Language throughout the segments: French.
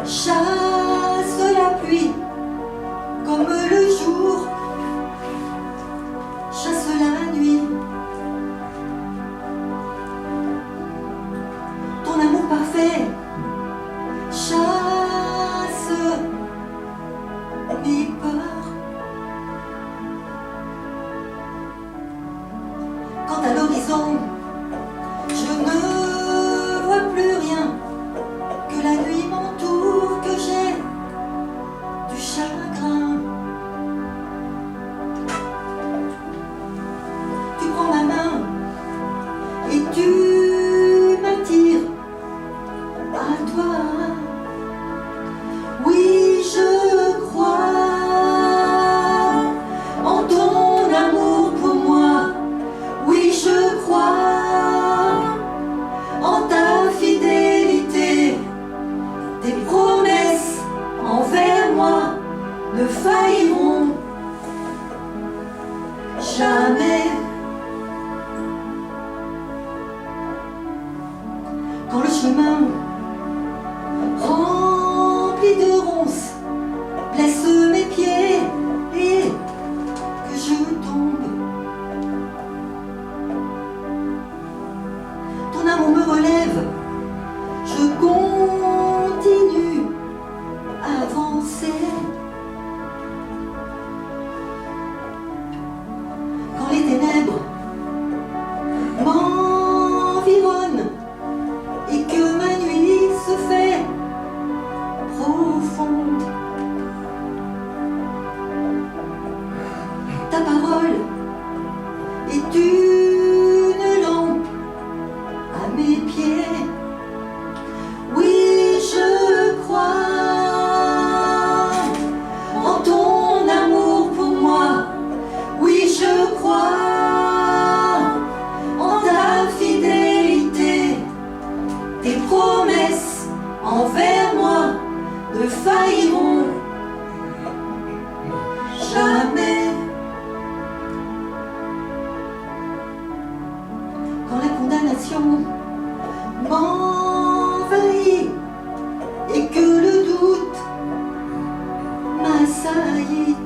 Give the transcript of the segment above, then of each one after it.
chasse la pluie comme le jour chasse la nuit. Ton amour parfait chasse mes peurs. Quand à l'horizon je ne vois plus rien, que la nuit m'entoure, que j'ai du chagrin. Tu prends ma main et tu m'attires à toi. Oui, je crois en ton amour pour moi. Oui, je crois en ta fidélité. Tes promesses envers moi ne failliront jamais. Quand le chemin rempli de ronces blesse mes pieds et que je tombe, ton amour me relève, je continue à avancer. Quand les ténèbres m'environnent et que ma nuit se fait profonde, ta parole est une lampe à mes pieds. Oui, je crois en ton amour pour moi. Oui, je crois en ta fidélité. Tes promesses envers moi ne failliront jamais. Quand la condamnation m'envahit et que le doute m'assaillit,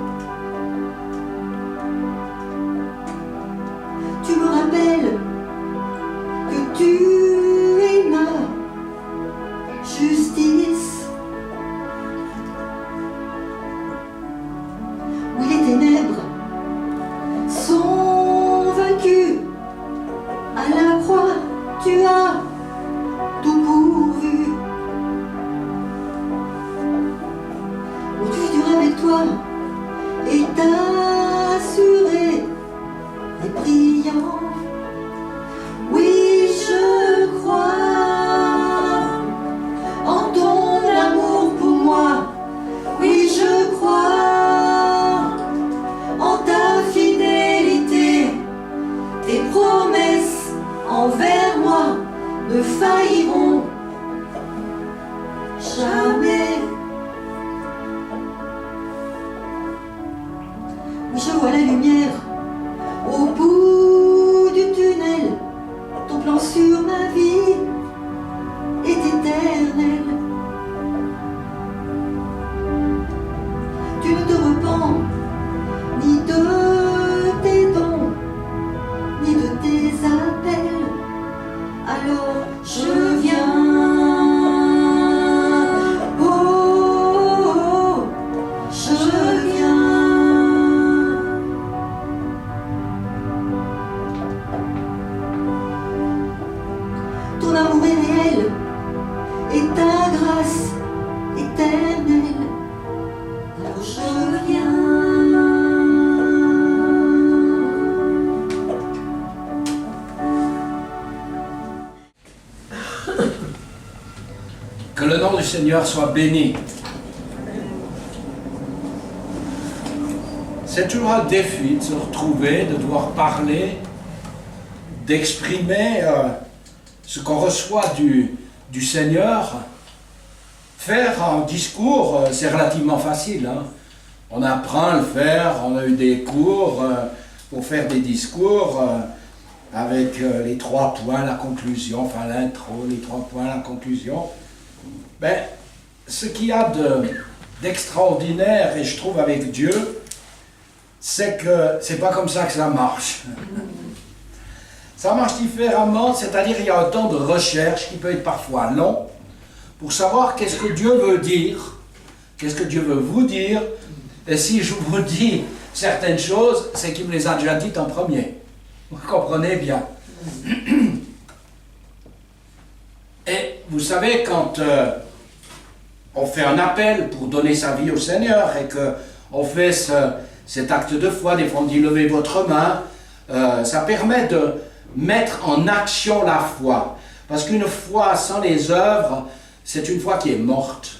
tu me rappelles que tu es ma justice. Oui, les ténèbres sont vaincues. À la croix, tu as tout pourvu. Mon futur avec toi est assuré et brillant. Oui, je crois en ton amour pour moi. Oui, je crois en ta fidélité. Tes promesses envers moi ne failliront jamais. Oui, je vois la lumière au bout du tunnel. Ton plan sur ma vie est éternel. Tu ne te repens ni de tes dons, ni de tes appels. Alors je viens. Oh, oh, oh, je viens. Ton amour est réel et ta grâce éternelle. Alors je viens. Que le nom du Seigneur soit béni. C'est toujours un défi de se retrouver, de devoir parler, d'exprimer ce qu'on reçoit du Seigneur. Faire un discours, c'est relativement facile, hein. On apprend à le faire, on a eu des cours pour faire des discours avec les 3 points, la conclusion, enfin l'intro, les 3 points, la conclusion. Ben, ce qu'il y a d'extraordinaire, et je trouve avec Dieu, c'est que c'est pas comme ça que ça marche. Ça marche différemment, c'est-à-dire il y a un temps de recherche qui peut être parfois long pour savoir qu'est-ce que Dieu veut dire, qu'est-ce que Dieu veut vous dire, et si je vous dis certaines choses, c'est qu'il me les a déjà dites en premier. Vous comprenez bien. Et vous savez, quand on fait un appel pour donner sa vie au Seigneur et qu'on fait cet acte de foi, des fois on dit levez votre main, ça permet de mettre en action la foi. Parce qu'une foi sans les œuvres, c'est une foi qui est morte.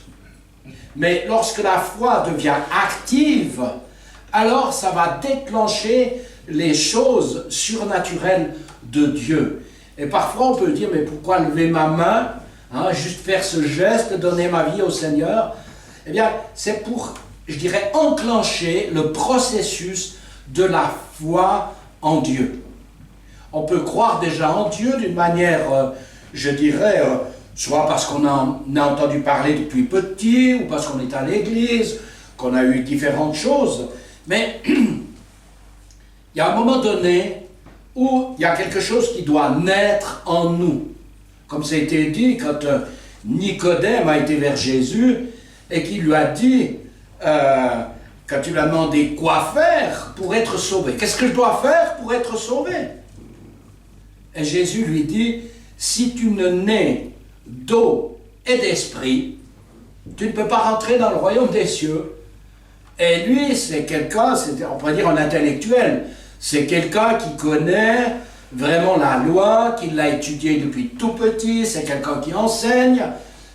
Mais lorsque la foi devient active, alors ça va déclencher les choses surnaturelles de Dieu. Et parfois on peut dire, mais pourquoi lever ma main, juste faire ce geste, donner ma vie au Seigneur? Eh bien, c'est pour, je dirais, enclencher le processus de la foi en Dieu. On peut croire déjà en Dieu d'une manière, je dirais, soit parce qu'on en a entendu parler depuis petit, ou parce qu'on est à l'église, qu'on a eu différentes choses. Mais il y a un moment donné où il y a quelque chose qui doit naître en nous. Comme ça a été dit quand Nicodème a été vers Jésus et qu'il lui a dit, quand il lui a demandé quoi faire pour être sauvé. Qu'est-ce que je dois faire pour être sauvé? Et Jésus lui dit, si tu ne nais d'eau et d'esprit, tu ne peux pas rentrer dans le royaume des cieux. Et lui, c'est quelqu'un, on pourrait dire un intellectuel, c'est quelqu'un qui connaît vraiment la loi, qui l'a étudiée depuis tout petit, c'est quelqu'un qui enseigne,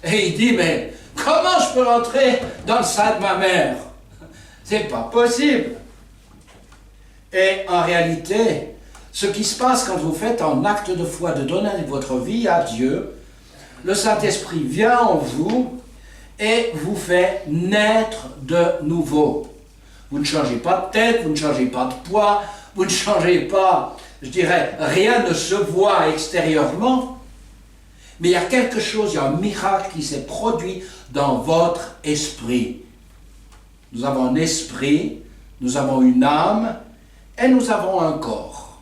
et il dit, mais comment je peux rentrer dans le sein de ma mère? C'est pas possible. Et en réalité, ce qui se passe quand vous faites un acte de foi, de donner votre vie à Dieu, le Saint-Esprit vient en vous et vous fait naître de nouveau. Vous ne changez pas de tête, vous ne changez pas de poids, vous ne changez pas, je dirais, rien ne se voit extérieurement, mais il y a quelque chose, il y a un miracle qui s'est produit dans votre esprit. Nous avons un esprit, nous avons une âme et nous avons un corps.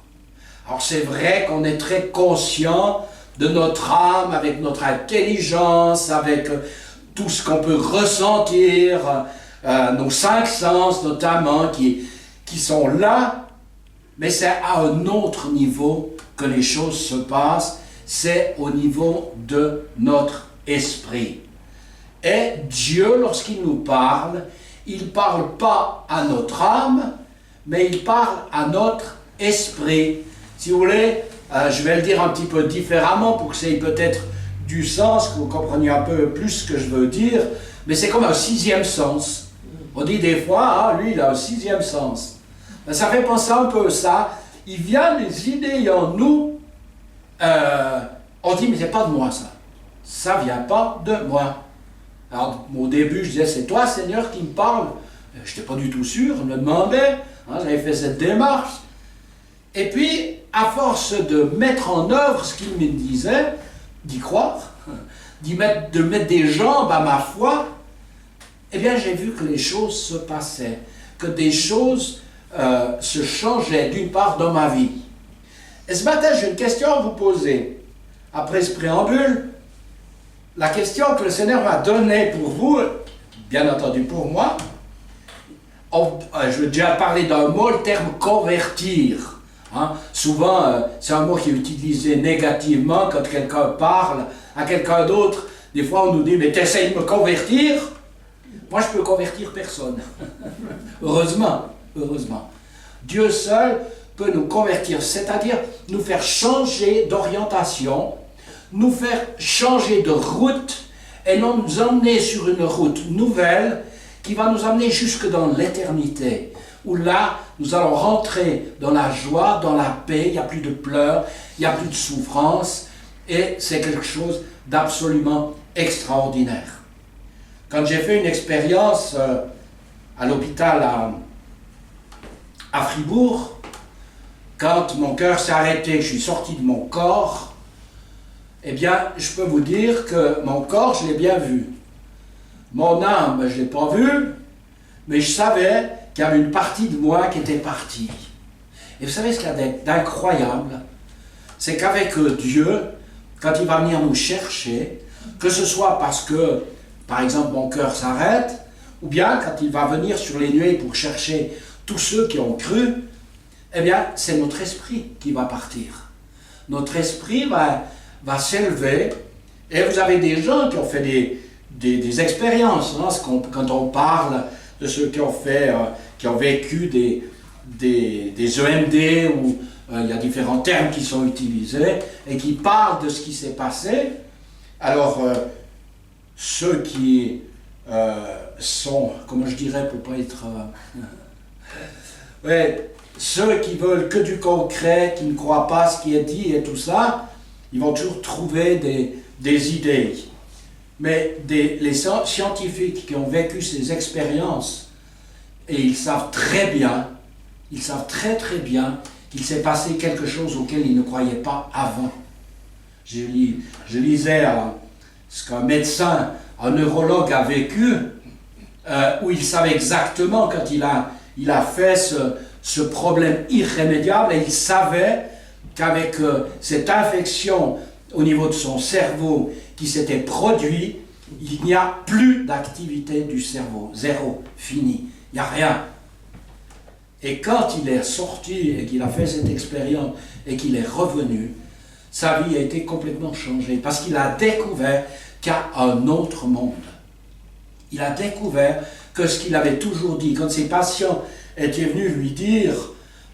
Alors c'est vrai qu'on est très conscient de notre âme, avec notre intelligence, avec tout ce qu'on peut ressentir, nos 5 sens notamment qui sont là, mais c'est à un autre niveau que les choses se passent, c'est au niveau de notre esprit. Et Dieu, lorsqu'il nous parle, il ne parle pas à notre âme, mais il parle à notre esprit. Si vous voulez, je vais le dire un petit peu différemment pour que ça ait peut-être du sens, que vous compreniez un peu plus ce que je veux dire, mais c'est comme un 6e sens. On dit des fois, lui il a un 6e sens. Ben, ça fait penser un peu ça. Il vient des idées en nous, on dit mais c'est pas de moi ça. Ça vient pas de moi. Alors au début je disais c'est toi Seigneur qui me parle. Je n'étais pas du tout sûr, je me demandais, j'avais fait cette démarche. Et puis, à force de mettre en œuvre ce qu'il me disait, d'y croire, de mettre des jambes à ma foi, eh bien j'ai vu que les choses se passaient, que des choses se changeaient d'une part dans ma vie. Et ce matin, j'ai une question à vous poser. Après ce préambule, la question que le Seigneur m'a donnée pour vous, bien entendu pour moi, je vais déjà parler d'un mot, le terme convertir. Souvent, c'est un mot qui est utilisé négativement quand quelqu'un parle à quelqu'un d'autre. Des fois, on nous dit, mais t'essayes de me convertir? Moi, je peux convertir personne. Heureusement, heureusement. Dieu seul peut nous convertir, c'est-à-dire nous faire changer d'orientation, nous faire changer de route et nous emmener sur une route nouvelle qui va nous amener jusque dans l'éternité, où là, nous allons rentrer dans la joie, dans la paix, il n'y a plus de pleurs, il n'y a plus de souffrance, et c'est quelque chose d'absolument extraordinaire. Quand j'ai fait une expérience à l'hôpital à Fribourg, quand mon cœur s'est arrêté, je suis sorti de mon corps, eh bien, je peux vous dire que mon corps, je l'ai bien vu. Mon âme, je ne l'ai pas vue, mais je savais qu'il y avait une partie de moi qui était partie. Et vous savez ce qu'il y a d'incroyable? C'est qu'avec Dieu, quand il va venir nous chercher, que ce soit parce que, par exemple, mon cœur s'arrête, ou bien quand il va venir sur les nuées pour chercher tous ceux qui ont cru, eh bien, c'est notre esprit qui va partir. Notre esprit va s'élever, et vous avez des gens qui ont fait des expériences, hein, quand on parle de ceux qui ont vécu des EMD, où il y a différents termes qui sont utilisés, et qui parlent de ce qui s'est passé. Alors, ceux qui sont, comment je dirais, pour ne pas être... ouais, ceux qui veulent que du concret, qui ne croient pas ce qui est dit et tout ça, ils vont toujours trouver des idées. Mais les scientifiques qui ont vécu ces expériences, et ils savent très bien, ils savent très très bien qu'il s'est passé quelque chose auquel ils ne croyaient pas avant. Je lisais ce qu'un médecin, un neurologue a vécu, où il savait exactement quand il a fait ce problème irrémédiable, et il savait qu'avec cette infection au niveau de son cerveau qui s'était produite, il n'y a plus d'activité du cerveau, zéro, fini, il n'y a rien. Et quand il est sorti et qu'il a fait cette expérience et qu'il est revenu, sa vie a été complètement changée parce qu'il a découvert qu'il y a un autre monde. Il a découvert que ce qu'il avait toujours dit, quand ses patients étaient venus lui dire,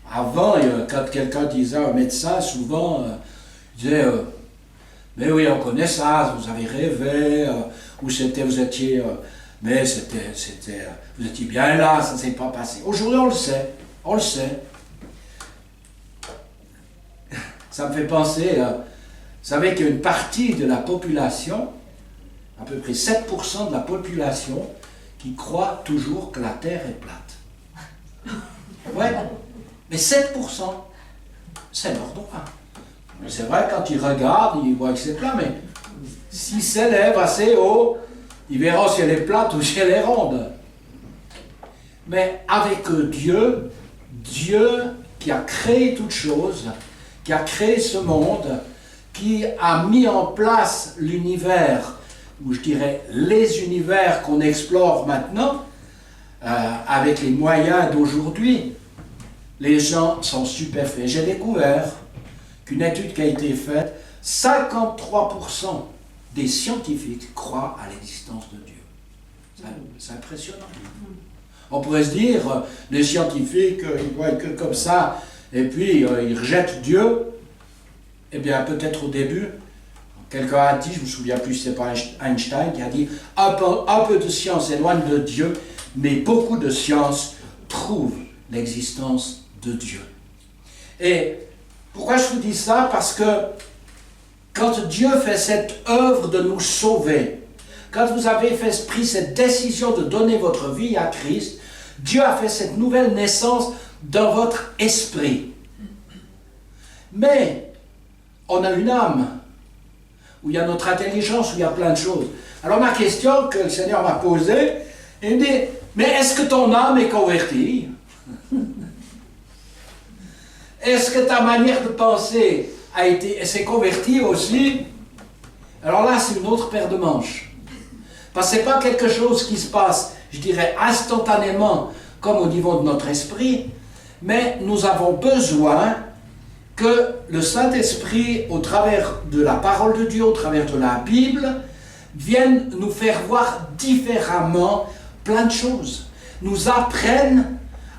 avant, quand quelqu'un disait à un médecin, souvent, il disait mais oui, on connaît ça, vous avez rêvé, ou vous étiez, mais vous étiez bien là, ça ne s'est pas passé. Aujourd'hui, on le sait. Ça me fait penser, vous savez qu'il y a une partie de la population, à peu près 7% de la population, qui croit toujours que la Terre est plate. Ouais, mais 7%, c'est leur droit. C'est vrai, quand ils regardent, ils voient que c'est plat, mais s'ils s'élèvent assez haut, ils verront si elle est plate ou si elle est ronde. Mais avec Dieu qui a créé toutes choses, qui a créé ce monde, qui a mis en place l'univers, ou je dirais les univers qu'on explore maintenant, avec les moyens d'aujourd'hui, les gens sont stupéfaits. J'ai découvert qu'une étude qui a été faite, 53% des scientifiques croient à l'existence de Dieu. C'est impressionnant. On pourrait se dire, les scientifiques, ils voient que comme ça, et puis ils rejettent Dieu. Eh bien, peut-être au début, quelqu'un a dit, je ne me souviens plus si c'est pas Einstein, qui a dit, un peu de science éloigne de Dieu, mais beaucoup de science prouvent l'existence de Dieu. Et pourquoi je vous dis ça? Parce que quand Dieu fait cette œuvre de nous sauver, quand vous avez pris cette décision de donner votre vie à Christ, Dieu a fait cette nouvelle naissance dans votre esprit. Mais on a une âme, où il y a notre intelligence, où il y a plein de choses. Alors ma question que le Seigneur m'a posée, il me dit, mais est-ce que ton âme est convertie? Est-ce que ta manière de penser s'est convertie aussi? Alors là, c'est une autre paire de manches. Parce que ce n'est pas quelque chose qui se passe, je dirais, instantanément, comme au niveau de notre esprit, mais nous avons besoin que le Saint-Esprit, au travers de la parole de Dieu, au travers de la Bible, vienne nous faire voir différemment plein de choses. Nous apprenne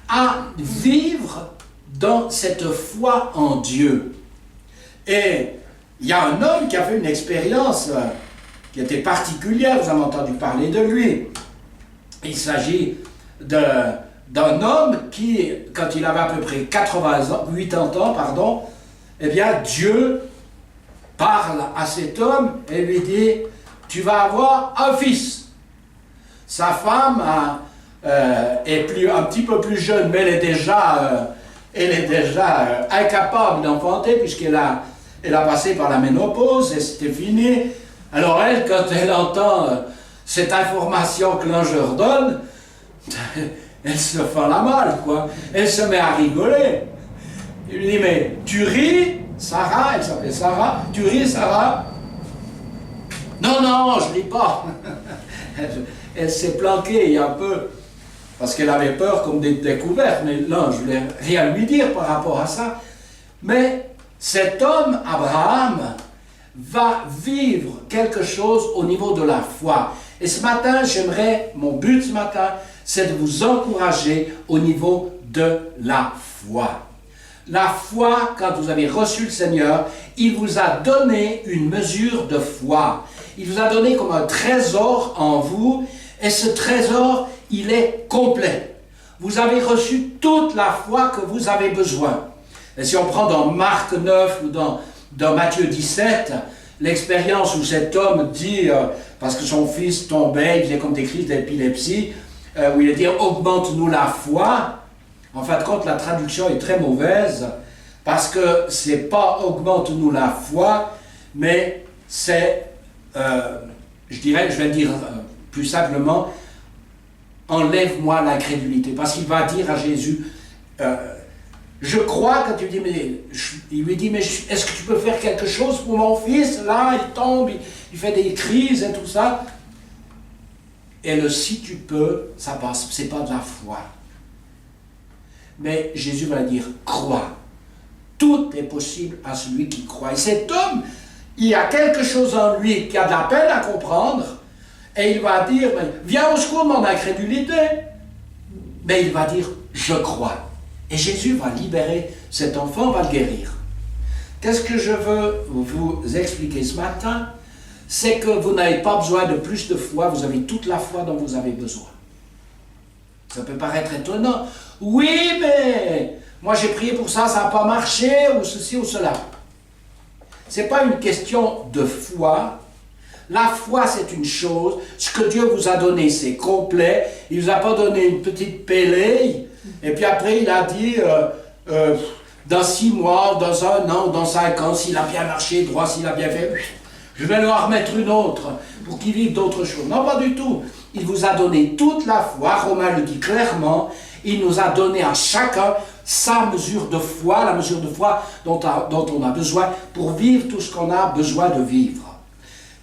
à vivre dans cette foi en Dieu. Et il y a un homme qui a fait une expérience qui était particulière, vous avez entendu parler de lui. Il s'agit d'un homme qui, quand il avait à peu près 80 ans, eh bien Dieu parle à cet homme et lui dit, tu vas avoir un fils. Sa femme est un petit peu plus jeune, mais elle est déjà incapable d'enfanter puisqu'elle a passé par la ménopause et c'était fini. Alors elle, quand elle entend cette information que l'ange leur donne, elle se fait la malle, quoi. Elle se met à rigoler. Il lui dit, mais tu ris, Sarah, elle s'appelait Sarah, tu ris, Sarah? Non, non, je ris pas. Elle s'est planquée un peu, parce qu'elle avait peur comme des découvertes, mais l'ange ne voulait rien lui dire par rapport à ça. Mais cet homme, Abraham, va vivre quelque chose au niveau de la foi. Et ce matin, mon but ce matin, c'est de vous encourager au niveau de la foi. La foi, quand vous avez reçu le Seigneur, il vous a donné une mesure de foi. Il vous a donné comme un trésor en vous, et ce trésor, il est complet. Vous avez reçu toute la foi que vous avez besoin. Et si on prend dans Marc 9 ou dans Matthieu 17, l'expérience où cet homme dit, parce que son fils tombait, il faisait comme des crises d'épilepsie, où il a dit « augmente-nous la foi ». En fin de compte, la traduction est très mauvaise, parce que c'est pas « augmente-nous la foi », mais c'est, je vais le dire plus simplement, « enlève-moi l'incrédulité ». Parce qu'il va dire à Jésus, je crois, quand il lui dit, mais est-ce que tu peux faire quelque chose pour mon fils? Là, il tombe, il fait des crises et tout ça. Et le si tu peux, ça passe, c'est pas de la foi. Mais Jésus va dire, crois. Tout est possible à celui qui croit. Et cet homme, il y a quelque chose en lui qui a de la peine à comprendre, et il va dire, viens au secours de mon incrédulité. Mais il va dire, je crois. Et Jésus va libérer cet enfant, va le guérir. Qu'est-ce que je veux vous expliquer ce matin? C'est que vous n'avez pas besoin de plus de foi, vous avez toute la foi dont vous avez besoin. Ça peut paraître étonnant. Oui, mais moi j'ai prié pour ça, ça n'a pas marché, ou ceci ou cela. Ce n'est pas une question de foi. La foi, c'est une chose. Ce que Dieu vous a donné, c'est complet. Il ne vous a pas donné une petite pélée. Et puis après, il a dit, dans 6 mois, dans 1 an, dans 5 ans, s'il a bien marché, droit, s'il a bien fait, je vais leur remettre une autre pour qu'ils vivent d'autres choses. Non, pas du tout. Il vous a donné toute la foi. Romain le dit clairement. Il nous a donné à chacun sa mesure de foi, la mesure de foi dont on a besoin pour vivre tout ce qu'on a besoin de vivre.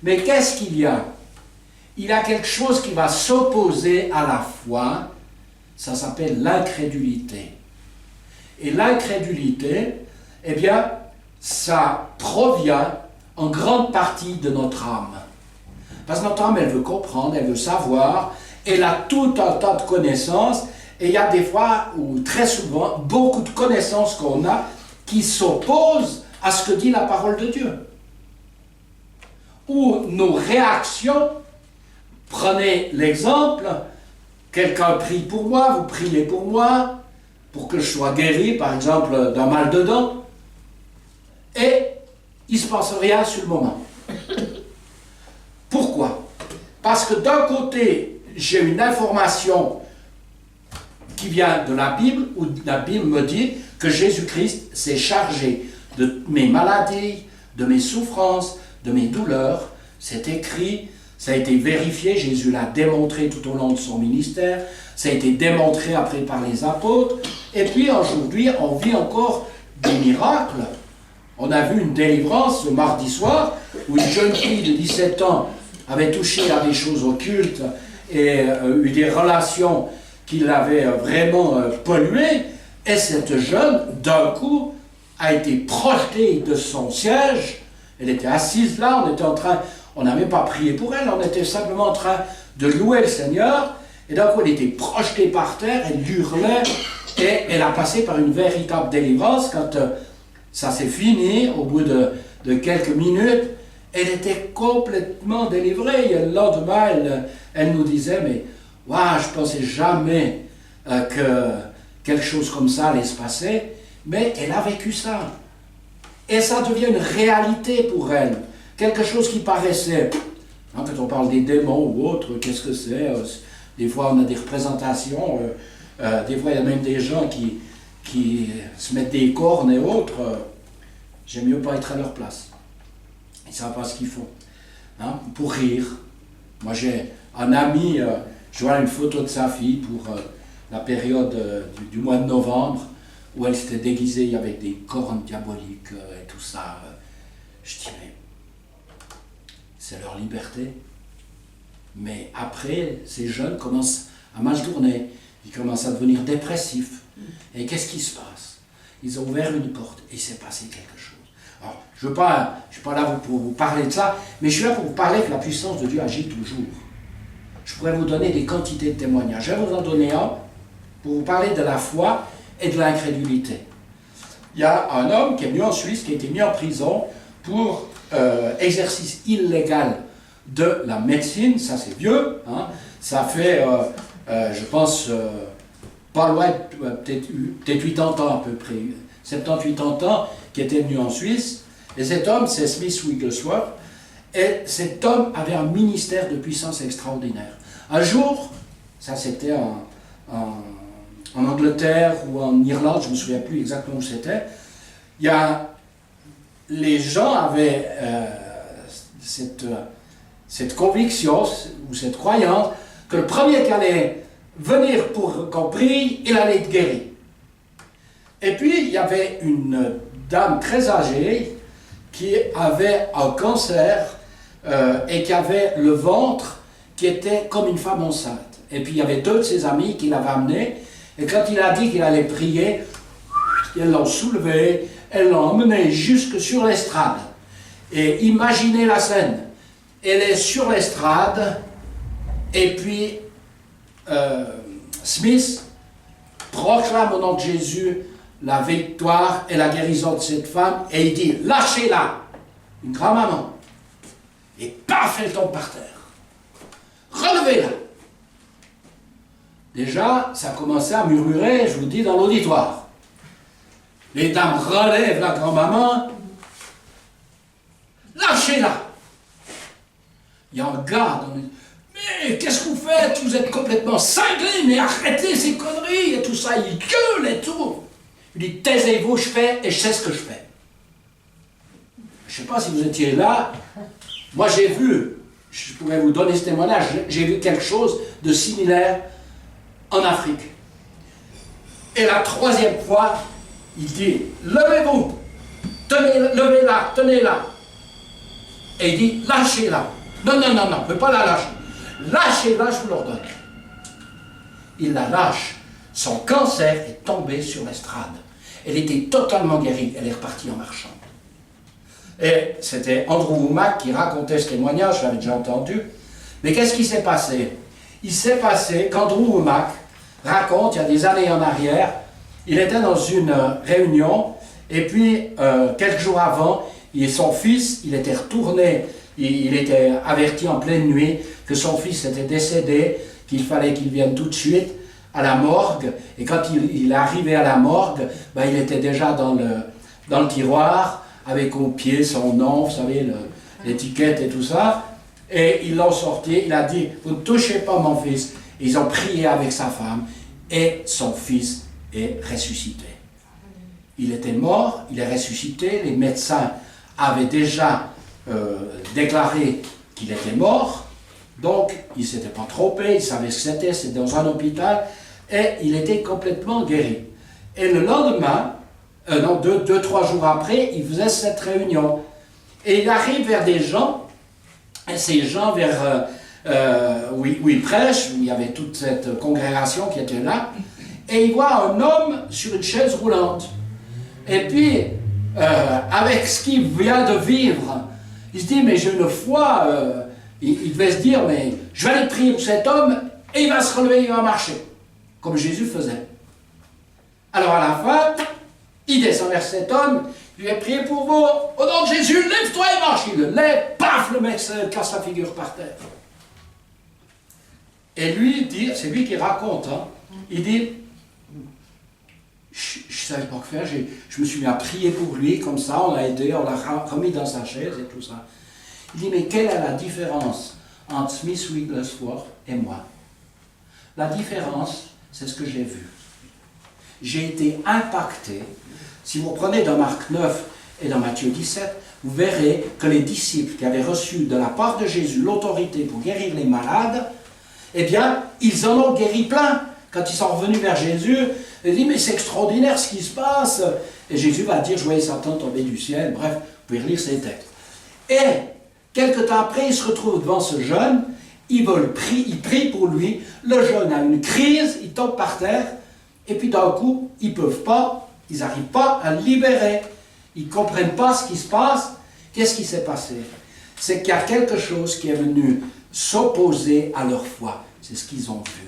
Mais qu'est-ce qu'il y a? Il y a quelque chose qui va s'opposer à la foi. Ça s'appelle l'incrédulité. Et l'incrédulité, eh bien, ça provient en grande partie de notre âme. Parce que notre âme, elle veut comprendre, elle veut savoir, elle a tout un tas de connaissances, et il y a des fois, ou très souvent, beaucoup de connaissances qu'on a qui s'opposent à ce que dit la parole de Dieu. Ou nos réactions, prenez l'exemple, quelqu'un prie pour moi, vous priez pour moi, pour que je sois guéri, par exemple, d'un mal de dents, et il ne se passe rien sur le moment. Pourquoi? Parce que d'un côté, j'ai une information qui vient de la Bible, où la Bible me dit que Jésus-Christ s'est chargé de mes maladies, de mes souffrances, de mes douleurs. C'est écrit, ça a été vérifié, Jésus l'a démontré tout au long de son ministère, ça a été démontré après par les apôtres, et puis aujourd'hui, on vit encore des miracles. On a vu une délivrance le mardi soir, où une jeune fille de 17 ans avait touché à des choses occultes et eu des relations qui l'avaient vraiment polluée, et cette jeune, d'un coup, a été projetée de son siège. Elle était assise là, on n'avait pas prié pour elle, on était simplement en train de louer le Seigneur, et d'un coup elle était projetée par terre, elle hurlait, et elle a passé par une véritable délivrance. Quand ça s'est fini, au bout de quelques minutes, elle était complètement délivrée, et le lendemain, elle nous disait, mais wow, je ne pensais jamais que quelque chose comme ça allait se passer, mais elle a vécu ça. Et ça devient une réalité pour elle. Quelque chose qui paraissait, quand on parle des démons ou autres, qu'est-ce que c'est? Des fois on a des représentations, des fois il y a même des gens qui se mettent des cornes et autres. J'aime mieux pas être à leur place. Ils ne savent pas ce qu'ils font. Hein? Pour rire. Moi j'ai un ami joint une photo de sa fille pour la période du mois de novembre, où elle s'était déguisée avec des cornes diaboliques et tout ça. Je dis, mais c'est leur liberté. Mais après, ces jeunes commencent à mal tourner, ils commencent à devenir dépressifs. Et qu'est-ce qui se passe? Ils ont ouvert une porte et il s'est passé quelque chose. Alors, je ne suis pas là pour vous parler de ça, mais je suis là pour vous parler que la puissance de Dieu agit toujours. Je pourrais vous donner des quantités de témoignages. Je vais vous en donner un pour vous parler de la foi et de l'incrédulité. Il y a un homme qui est venu en Suisse, qui a été mis en prison pour exercice illégal de la médecine. Ça, c'est vieux. Hein. Ça fait, je pense, pas loin, peut-être 80 ans à peu près, 70-80 ans, qui était venu en Suisse. Et cet homme, c'est Smith Wigglesworth. Et cet homme avait un ministère de puissance extraordinaire. Un jour, ça c'était en Angleterre ou en Irlande, je ne me souviens plus exactement où c'était, les gens avaient cette conviction ou cette croyance que le premier qui allait venir pour qu'on prie, il allait être guéri. Et puis, il y avait une dame très âgée qui avait un cancer et qui avait le ventre qui était comme une femme enceinte. Et puis, il y avait deux de ses amis qui l'avaient amené. Et quand il a dit qu'il allait prier, elles l'ont soulevé, elles l'ont emmené jusque sur l'estrade. Et imaginez la scène. Elle est sur l'estrade, et puis Smith proclame au nom de Jésus la victoire et la guérison de cette femme, et il dit, lâchez-la, une grand-maman. Et paf, elle tombe par terre. Relevez-la. Déjà, ça commençait à murmurer, je vous dis, dans l'auditoire. Les dames relèvent la grand-maman. Lâchez-la. Il y a un gars dans les... Mais qu'est-ce que vous faites? Vous êtes complètement cinglés, mais arrêtez ces conneries et tout ça. Il gueule et tout. Il dit, taisez-vous, je fais et je sais ce que je fais. Je ne sais pas si vous étiez là. Moi, j'ai vu, je pourrais vous donner ce témoignage, j'ai vu quelque chose de similaire en Afrique. Et la troisième fois, il dit, levez-vous, levez-la, tenez-la. Et il dit, lâchez-la. Non, non, non, non, ne peut pas la lâcher. Lâchez-la, je vous l'ordonne. Il la lâche. Son cancer est tombé sur l'estrade. Elle était totalement guérie. Elle est repartie en marchant. Et c'était Andrew Wommack qui racontait ce témoignage, je l'avais déjà entendu. Mais qu'est-ce qui s'est passé? Il s'est passé qu'Andrew Wommack raconte, il y a des années en arrière, il était dans une réunion, et puis quelques jours avant, son fils, il était retourné, il était averti en pleine nuit que son fils était décédé, qu'il fallait qu'il vienne tout de suite à la morgue, et quand il est arrivé à la morgue, ben, il était déjà dans le tiroir, avec au pied son nom, vous savez, l'étiquette et tout ça, et ils l'ont sorti, il a dit, vous ne touchez pas mon fils. Ils ont prié avec sa femme, et son fils est ressuscité. Il était mort, il est ressuscité, les médecins avaient déjà déclaré qu'il était mort, donc il ne s'était pas trompé, il savait ce que c'était dans un hôpital, et il était complètement guéri. Et le lendemain, deux, 3 jours après, il faisait cette réunion. Et il arrive vers des gens, et ces gens vers où il prêche, où il y avait toute cette congrégation qui était là, et il voit un homme sur une chaise roulante. Et puis, avec ce qu'il vient de vivre, il se dit, mais j'ai une foi, il devait se dire, mais je vais aller prier pour cet homme, et il va se relever, il va marcher, comme Jésus faisait. Alors à la fin, il descend vers cet homme, il lui a prié pour vous, au nom de Jésus, lève-toi et marche. Il le lève, paf, le mec se casse la figure par terre. Et lui dit, c'est lui qui raconte, hein, il dit, je ne savais pas quoi faire, je me suis mis à prier pour lui, comme ça, on l'a aidé, on l'a remis dans sa chaise et tout ça. Il dit, mais quelle est la différence entre Smith Wigglesworth et moi? La différence, c'est ce que j'ai vu. J'ai été impacté. Si vous prenez dans Marc 9 et dans Matthieu 17, vous verrez que les disciples qui avaient reçu de la part de Jésus l'autorité pour guérir les malades, eh bien, ils en ont guéri plein. Quand ils sont revenus vers Jésus, ils disent, mais c'est extraordinaire ce qui se passe. Et Jésus va dire, je voyais Satan tomber du ciel. Bref, vous pouvez relire ces textes. Et, quelque temps après, ils se retrouvent devant ce jeune, ils prient pour lui. Le jeune a une crise, il tombe par terre, et puis d'un coup, ils n'arrivent pas à le libérer. Ils ne comprennent pas ce qui se passe. Qu'est-ce qui s'est passé? C'est qu'il y a quelque chose qui est venu s'opposer à leur foi. C'est ce qu'ils ont vu.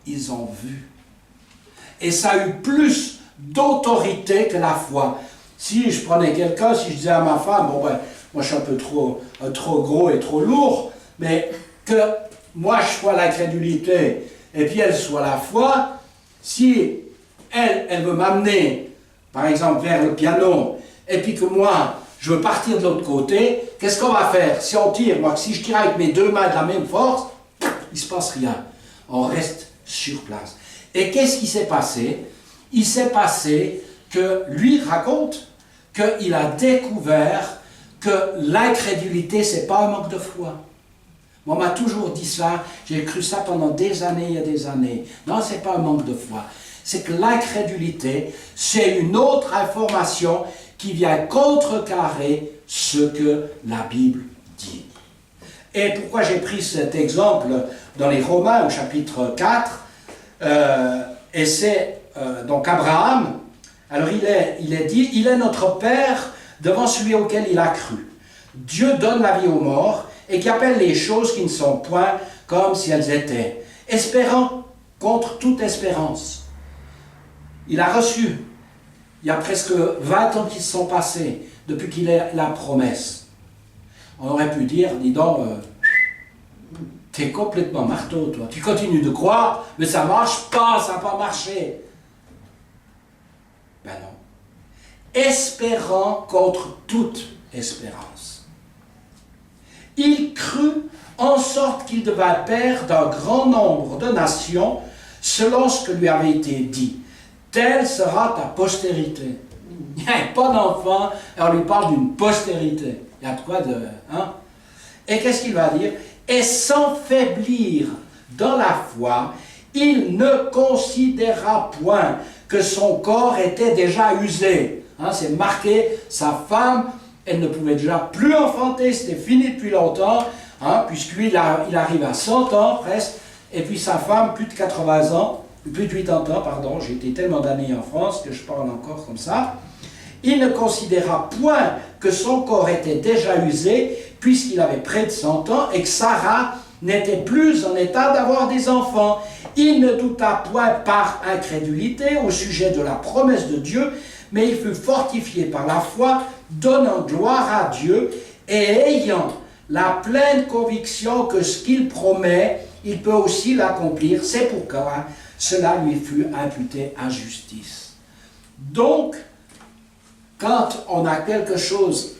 Ils ont vu. Et ça a eu plus d'autorité que la foi. Si je prenais quelqu'un, si je disais à ma femme, bon ben, moi je suis un peu trop gros et trop lourd, mais que moi je sois l'incrédulité et puis elle soit la foi, si elle veut m'amener, par exemple, vers le piano, et puis que moi, je veux partir de l'autre côté, qu'est-ce qu'on va faire? Si on tire, moi, si je tire avec mes deux mains de la même force, il ne se passe rien. On reste sur place. Et qu'est-ce qui s'est passé? Il s'est passé que lui raconte qu'il a découvert que l'incrédulité, ce n'est pas un manque de foi. Moi, on m'a toujours dit ça, j'ai cru ça pendant des années et des années. Non, ce n'est pas un manque de foi. C'est que l'incrédulité, c'est une autre information qui vient contrecarrer ce que la Bible dit. Et pourquoi j'ai pris cet exemple dans les Romains au chapitre 4, et c'est donc Abraham, alors il est dit, il est notre Père devant celui auquel il a cru. Dieu donne la vie aux morts et qui appelle les choses qui ne sont point comme si elles étaient, espérant contre toute espérance. Il a reçu, il y a presque 20 ans qui se sont passés depuis qu'il ait la promesse. On aurait pu dire, dis donc, t'es complètement marteau, toi. Tu continues de croire, mais ça ne marche pas, ça n'a pas marché. Ben non. Espérant contre toute espérance. Il crut en sorte qu'il devint père d'un grand nombre de nations, selon ce que lui avait été dit. Telle sera ta postérité. Il n'y a pas d'enfant, et on lui parle d'une postérité. Il y a de quoi de... Hein? Et qu'est-ce qu'il va dire? Et sans faiblir dans la foi, il ne considéra point que son corps était déjà usé. Hein, c'est marqué, sa femme, elle ne pouvait déjà plus enfanter, c'était fini depuis longtemps, hein, puisque lui, il arrive à 100 ans presque, et puis sa femme, plus de 80 ans, plus de 80 ans, pardon, j'ai été tellement d'années en France que je parle encore comme ça. Il ne considéra point que son corps était déjà usé, puisqu'il avait près de 100 ans, et que Sarah n'était plus en état d'avoir des enfants. Il ne douta point par incrédulité au sujet de la promesse de Dieu, mais il fut fortifié par la foi, donnant gloire à Dieu, et ayant la pleine conviction que ce qu'il promet, il peut aussi l'accomplir. C'est pourquoi cela lui fut imputé à justice. Donc, quand on a quelque chose,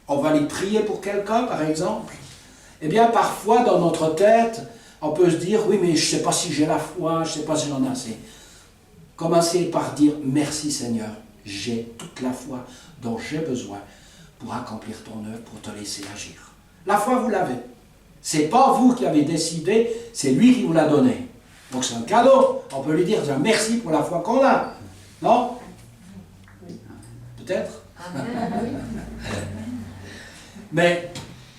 on va aller prier pour quelqu'un, par exemple, eh bien, parfois, dans notre tête, on peut se dire, oui, mais je ne sais pas si j'ai la foi, je ne sais pas si j'en ai assez. Commencez par dire, merci Seigneur, j'ai toute la foi dont j'ai besoin pour accomplir ton œuvre, pour te laisser agir. La foi, vous l'avez. Ce n'est pas vous qui avez décidé, c'est lui qui vous l'a donné. Donc c'est un cadeau. On peut lui dire merci pour la foi qu'on a. Non? Peut-être? Mais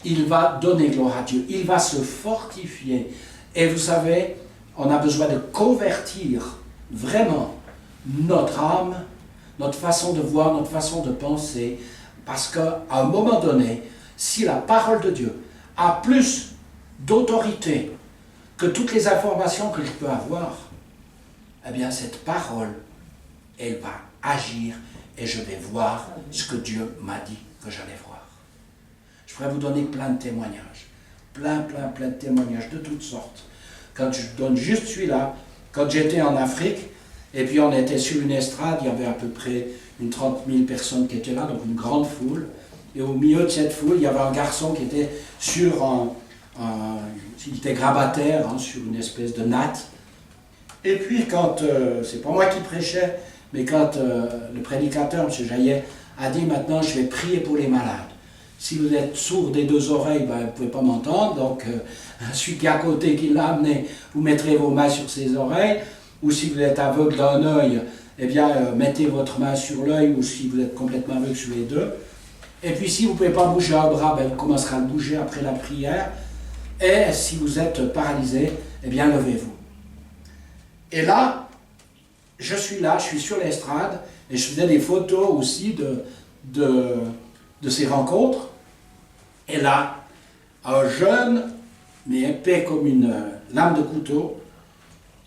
il va donner gloire à Dieu. Il va se fortifier. Et vous savez, on a besoin de convertir vraiment notre âme, notre façon de voir, notre façon de penser. Parce qu'à un moment donné, si la parole de Dieu a plus d'autorité que toutes les informations que je peux avoir, eh bien cette parole, elle va agir et je vais voir ce que Dieu m'a dit que j'allais voir. Je pourrais vous donner plein de témoignages, plein de témoignages de toutes sortes. Quand je donne juste celui-là, quand j'étais en Afrique, et puis on était sur une estrade, il y avait à peu près une 30 000 personnes qui étaient là, donc une grande foule, et au milieu de cette foule, il y avait un garçon qui était sur il était grabataire, hein, sur une espèce de natte. Et puis quand, c'est pas moi qui prêchais, mais quand le prédicateur, M. Jaillet, a dit maintenant je vais prier pour les malades. Si vous êtes sourd des deux oreilles, ben, vous ne pouvez pas m'entendre. Donc, celui qui est à côté, qui l'a amené, vous mettrez vos mains sur ses oreilles. Ou si vous êtes aveugle d'un œil, eh bien, mettez votre main sur l'œil. Ou si vous êtes complètement aveugle sur les deux. Et puis, si vous ne pouvez pas bouger un bras, ben, vous commencerez à le bouger après la prière. Et si vous êtes paralysé, eh bien, levez-vous. Et là, je suis sur l'estrade. Et je faisais des photos aussi de ces rencontres. Et là, un jeune, mais épais comme une lame de couteau,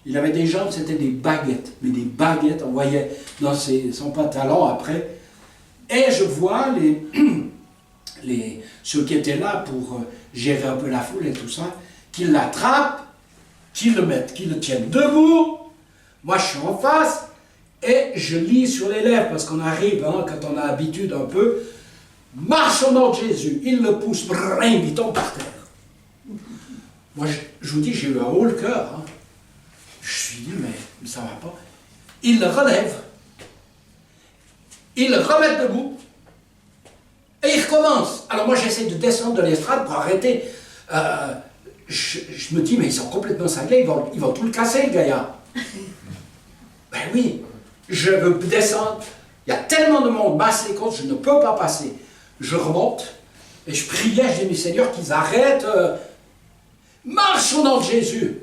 il avait des jambes, c'était des baguettes. Mais des baguettes, on voyait dans son pantalon après. Et je vois ceux qui étaient là pour gérer un peu la foule et tout ça, qu'ils l'attrapent, qu'ils le tiennent debout. Moi, je suis en face. Et je lis sur les lèvres, parce qu'on arrive, hein, quand on a l'habitude un peu, marche au nom de Jésus. Il le pousse, bring, il tombe par terre. Moi, je vous dis, j'ai eu un haut le cœur. Hein. Je me suis dit, mais ça ne va pas. Il le relève. Il le remet debout. Et il recommence. Alors moi, j'essaie de descendre de l'estrade pour arrêter. Je me dis, mais ils sont complètement cinglés, ils vont tout le casser, le gaillard. Ben oui. Je veux descendre, il y a tellement de monde massé contre, je ne peux pas passer. Je remonte, et je priais, je dis, mais Seigneur, qu'ils arrêtent. Marche au nom de Jésus.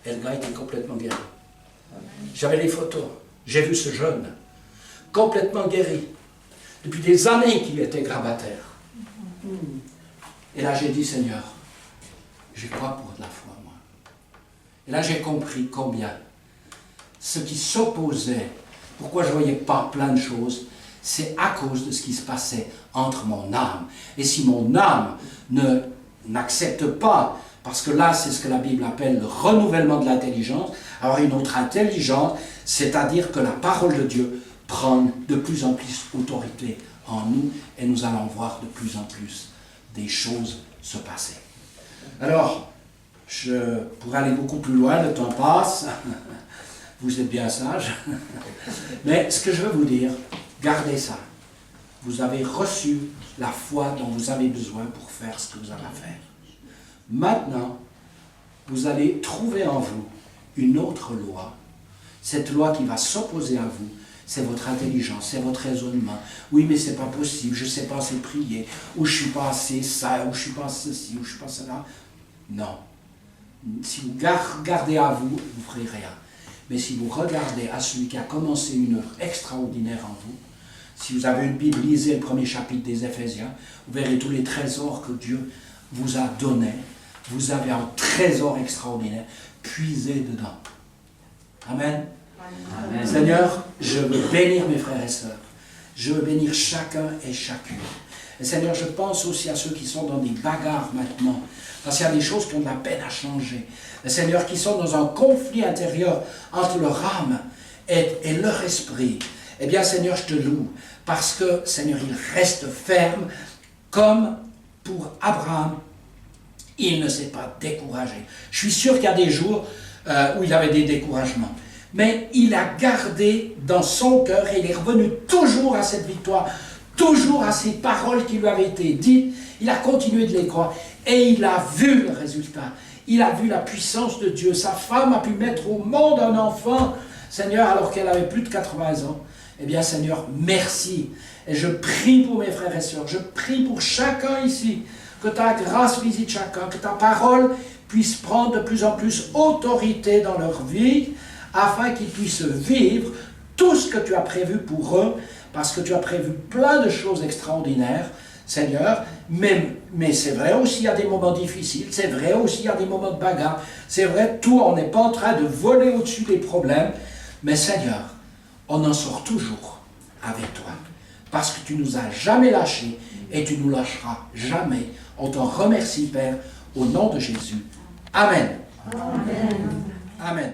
Et le gars était complètement guéri. J'avais les photos, j'ai vu ce jeune, complètement guéri. Depuis des années qu'il était grabataire. Et là, j'ai dit, Seigneur, je crois pour de la foi. Et là, j'ai compris combien ce qui s'opposait, pourquoi je ne voyais pas plein de choses, c'est à cause de ce qui se passait entre mon âme. Et si mon âme n'accepte pas, parce que là, c'est ce que la Bible appelle le renouvellement de l'intelligence, alors une autre intelligence, c'est-à-dire que la parole de Dieu prend de plus en plus autorité en nous, et nous allons voir de plus en plus des choses se passer. Alors, je pourrais aller beaucoup plus loin, le temps passe, vous êtes bien sage, mais ce que je veux vous dire, gardez ça. Vous avez reçu la foi dont vous avez besoin pour faire ce que vous avez à faire. Maintenant, vous allez trouver en vous une autre loi, cette loi qui va s'opposer à vous, c'est votre intelligence, c'est votre raisonnement. Oui, mais c'est pas possible, je ne sais pas assez prier, ou je ne suis pas assez ça, ou je ne suis pas ceci, ou je ne suis pas cela. Non. Si vous regardez à vous, vous ne ferez rien. Mais si vous regardez à celui qui a commencé une œuvre extraordinaire en vous, si vous avez une Bible, lisez le premier chapitre des Éphésiens, vous verrez tous les trésors que Dieu vous a donnés. Vous avez un trésor extraordinaire, puisez dedans. Amen. Amen. Seigneur, je veux bénir mes frères et sœurs. Je veux bénir chacun et chacune. Et Seigneur, je pense aussi à ceux qui sont dans des bagarres maintenant. Parce qu'il y a des choses qui ont de la peine à changer. Et Seigneur, qui sont dans un conflit intérieur entre leur âme et leur esprit. Eh bien, Seigneur, je te loue. Parce que, Seigneur, il reste ferme comme pour Abraham. Il ne s'est pas découragé. Je suis sûr qu'il y a des jours où il avait des découragements. Mais il a gardé dans son cœur et il est revenu toujours à cette victoire, toujours à ces paroles qui lui avaient été dites. Il a continué de les croire et il a vu le résultat. Il a vu la puissance de Dieu. Sa femme a pu mettre au monde un enfant, Seigneur, alors qu'elle avait plus de 80 ans. Eh bien, Seigneur, merci. Et je prie pour mes frères et sœurs. Je prie pour chacun ici. Que ta grâce visite chacun. Que ta parole puisse prendre de plus en plus autorité dans leur vie, afin qu'ils puissent vivre tout ce que tu as prévu pour eux, parce que tu as prévu plein de choses extraordinaires, Seigneur, mais c'est vrai aussi, il y a des moments difficiles, c'est vrai aussi, il y a des moments de bagarre, c'est vrai, tout, on n'est pas en train de voler au-dessus des problèmes, mais Seigneur, on en sort toujours avec toi, parce que tu nous as jamais lâchés, et tu nous lâcheras jamais. On t'en remercie, Père, au nom de Jésus. Amen. Amen. Amen.